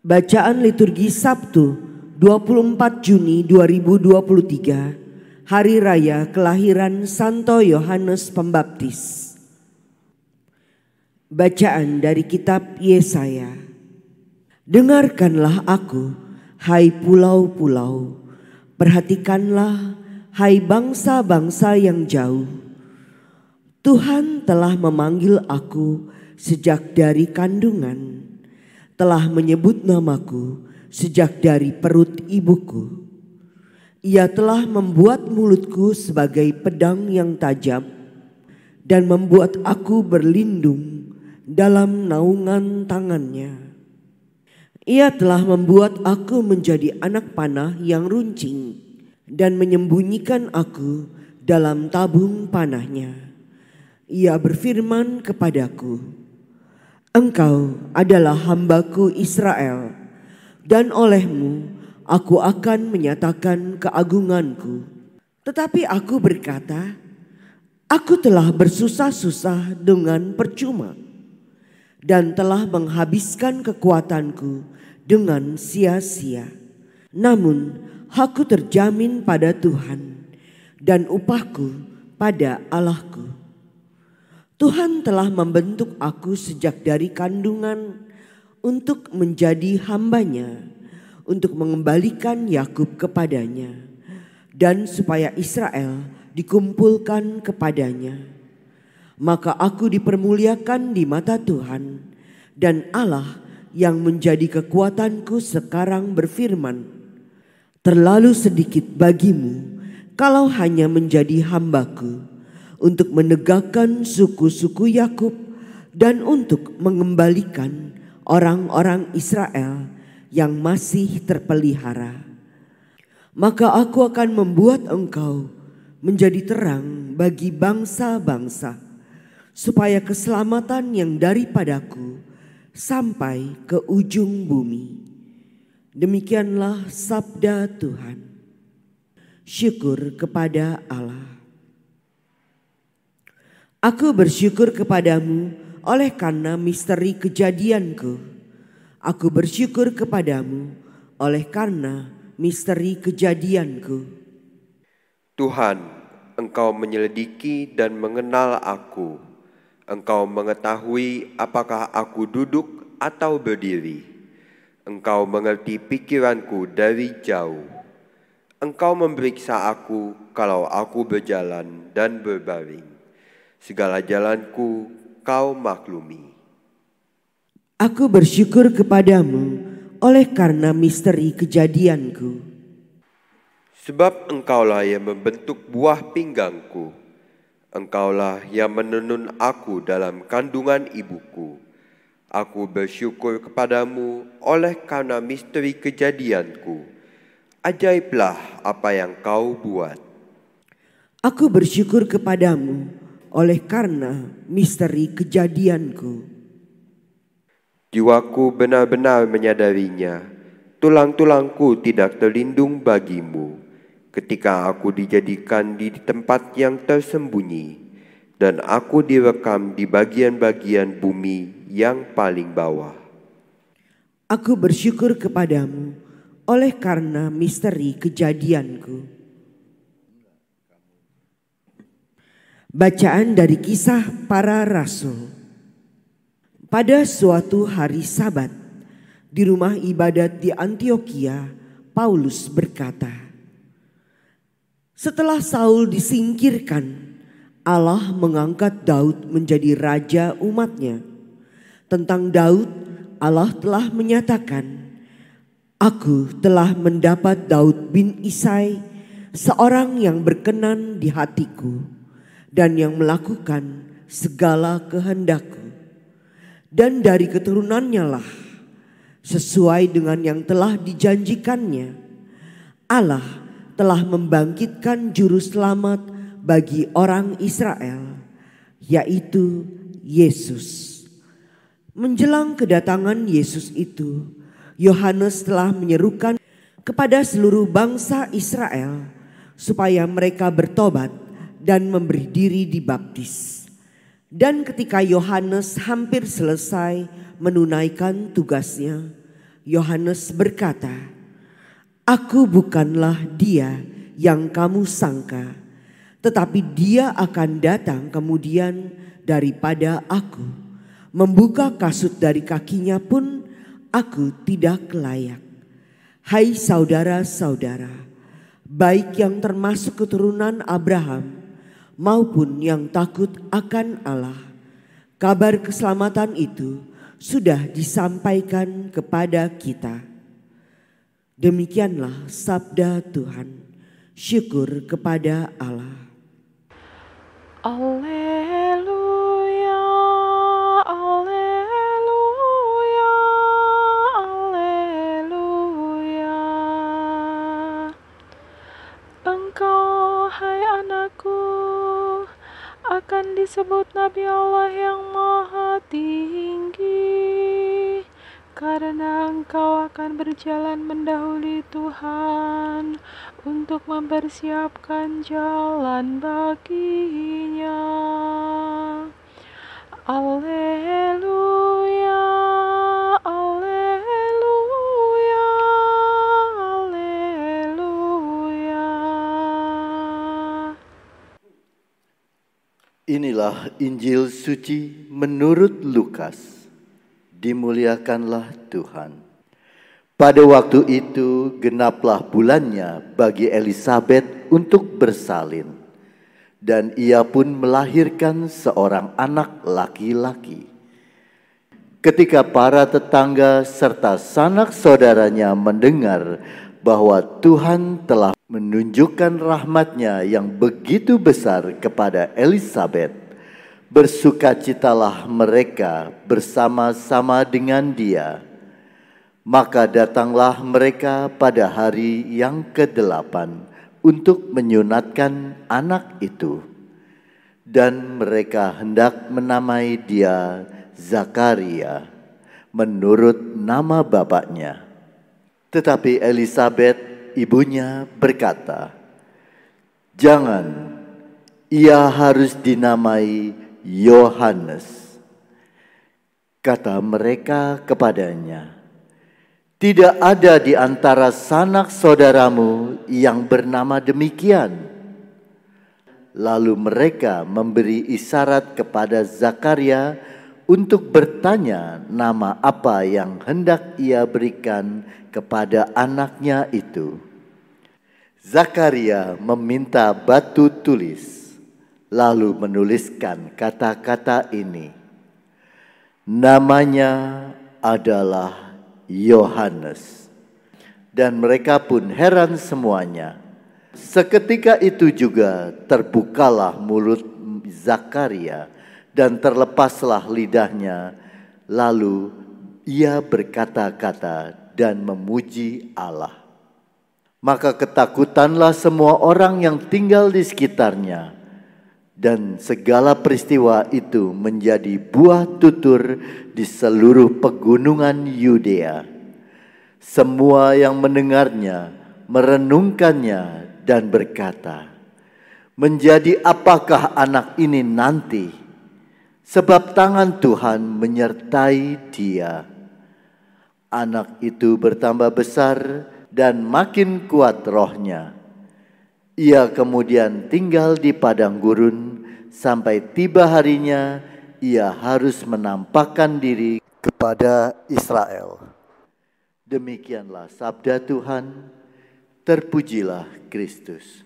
Bacaan liturgi Sabtu 24 Juni 2023, Hari Raya Kelahiran Santo Yohanes Pembaptis. Bacaan dari kitab Yesaya. Dengarkanlah aku, hai pulau-pulau, perhatikanlah, hai bangsa-bangsa yang jauh. Tuhan telah memanggil aku sejak dari kandungan, telah menyebut namaku sejak dari perut ibuku. Ia telah membuat mulutku sebagai pedang yang tajam dan membuat aku berlindung dalam naungan tangannya. Ia telah membuat aku menjadi anak panah yang runcing dan menyembunyikan aku dalam tabung panahnya. Ia berfirman kepadaku, Engkau adalah hambaku Israel, dan olehmu aku akan menyatakan keagunganku. Tetapi aku berkata, aku telah bersusah-susah dengan percuma, dan telah menghabiskan kekuatanku dengan sia-sia. Namun aku terjamin pada Tuhan, dan upahku pada Allahku. Tuhan telah membentuk aku sejak dari kandungan untuk menjadi hambanya, untuk mengembalikan Yakub kepadanya, dan supaya Israel dikumpulkan kepadanya. Maka aku dipermuliakan di mata Tuhan, dan Allah yang menjadi kekuatanku sekarang berfirman, terlalu sedikit bagimu kalau hanya menjadi hambaku, untuk menegakkan suku-suku Yakub dan untuk mengembalikan orang-orang Israel yang masih terpelihara. Maka aku akan membuat engkau menjadi terang bagi bangsa-bangsa, supaya keselamatan yang daripadaku sampai ke ujung bumi. Demikianlah sabda Tuhan. Syukur kepada Allah. Aku bersyukur kepadamu oleh karena misteri kejadianku. Aku bersyukur kepadamu oleh karena misteri kejadianku. Tuhan, Engkau menyelidiki dan mengenal aku. Engkau mengetahui apakah aku duduk atau berdiri. Engkau mengerti pikiranku dari jauh. Engkau memeriksa aku kalau aku berjalan dan berbaring. Segala jalanku kau maklumi. Aku bersyukur kepadamu oleh karena misteri kejadianku. Sebab engkaulah yang membentuk buah pinggangku. Engkaulah yang menenun aku dalam kandungan ibuku. Aku bersyukur kepadamu oleh karena misteri kejadianku. Ajaiblah apa yang kau buat. Aku bersyukur kepadamu oleh karena misteri kejadianku. Jiwaku benar-benar menyadarinya, tulang-tulangku tidak terlindung bagimu, ketika aku dijadikan di tempat yang tersembunyi, dan aku direkam di bagian-bagian bumi yang paling bawah. Aku bersyukur kepadamu oleh karena misteri kejadianku. Bacaan dari Kisah Para Rasul. Pada suatu hari Sabat, di rumah ibadat di Antiokhia, Paulus berkata, setelah Saul disingkirkan, Allah mengangkat Daud menjadi raja umatnya. Tentang Daud, Allah telah menyatakan, Aku telah mendapat Daud bin Isai, seorang yang berkenan di hatiku, dan yang melakukan segala kehendakku. Dan dari keturunannya lah, sesuai dengan yang telah dijanjikannya, Allah telah membangkitkan juru selamat bagi orang Israel, yaitu Yesus. Menjelang kedatangan Yesus itu, Yohanes telah menyerukan kepada seluruh bangsa Israel supaya mereka bertobat dan memberi diri dibaptis. Dan ketika Yohanes hampir selesai menunaikan tugasnya, Yohanes berkata, "Aku bukanlah dia yang kamu sangka, tetapi dia akan datang kemudian daripada aku. Membuka kasut dari kakinya pun aku tidak layak." Hai saudara-saudara, baik yang termasuk keturunan Abraham maupun yang takut akan Allah, kabar keselamatan itu sudah disampaikan kepada kita. Demikianlah sabda Tuhan. Syukur kepada Allah. Alleluia, alleluia, alleluia. Engkau, hai anakku, akan disebut Nabi Allah yang Maha Tinggi, karena engkau akan berjalan mendahului Tuhan untuk mempersiapkan jalan baginya. Alleluia, alleluia, alleluia. Inilah Injil suci menurut Lukas. Dimuliakanlah Tuhan. Pada waktu itu genaplah bulannya bagi Elisabet untuk bersalin, dan ia pun melahirkan seorang anak laki-laki. Ketika para tetangga serta sanak saudaranya mendengar bahwa Tuhan telah menunjukkan rahmat-Nya yang begitu besar kepada Elisabet, bersukacitalah mereka bersama-sama dengan dia. Maka datanglah mereka pada hari yang ke-8 untuk menyunatkan anak itu. Dan mereka hendak menamai dia Zakaria menurut nama bapaknya. Tetapi Elisabet ibunya berkata, "Jangan, ia harus dinamai Yohanes." Kata mereka kepadanya, "Tidak ada di antara sanak saudaramu yang bernama demikian." Lalu mereka memberi isyarat kepada Zakaria untuk bertanya nama apa yang hendak ia berikan kepada anaknya itu. Zakaria meminta batu tulis, lalu menuliskan kata-kata ini, "Namanya adalah Yohanes." Dan mereka pun heran semuanya. Seketika itu juga terbukalah mulut Zakaria dan terlepaslah lidahnya, lalu ia berkata-kata dan memuji Allah. Maka ketakutanlah semua orang yang tinggal di sekitarnya, dan segala peristiwa itu menjadi buah tutur di seluruh pegunungan Yudea. Semua yang mendengarnya merenungkannya dan berkata, "Menjadi apakah anak ini nanti? Sebab tangan Tuhan menyertai dia." Anak itu bertambah besar dan makin kuat rohnya. Ia kemudian tinggal di padang gurun sampai tiba harinya ia harus menampakkan diri kepada Israel. Demikianlah sabda Tuhan. Terpujilah Kristus.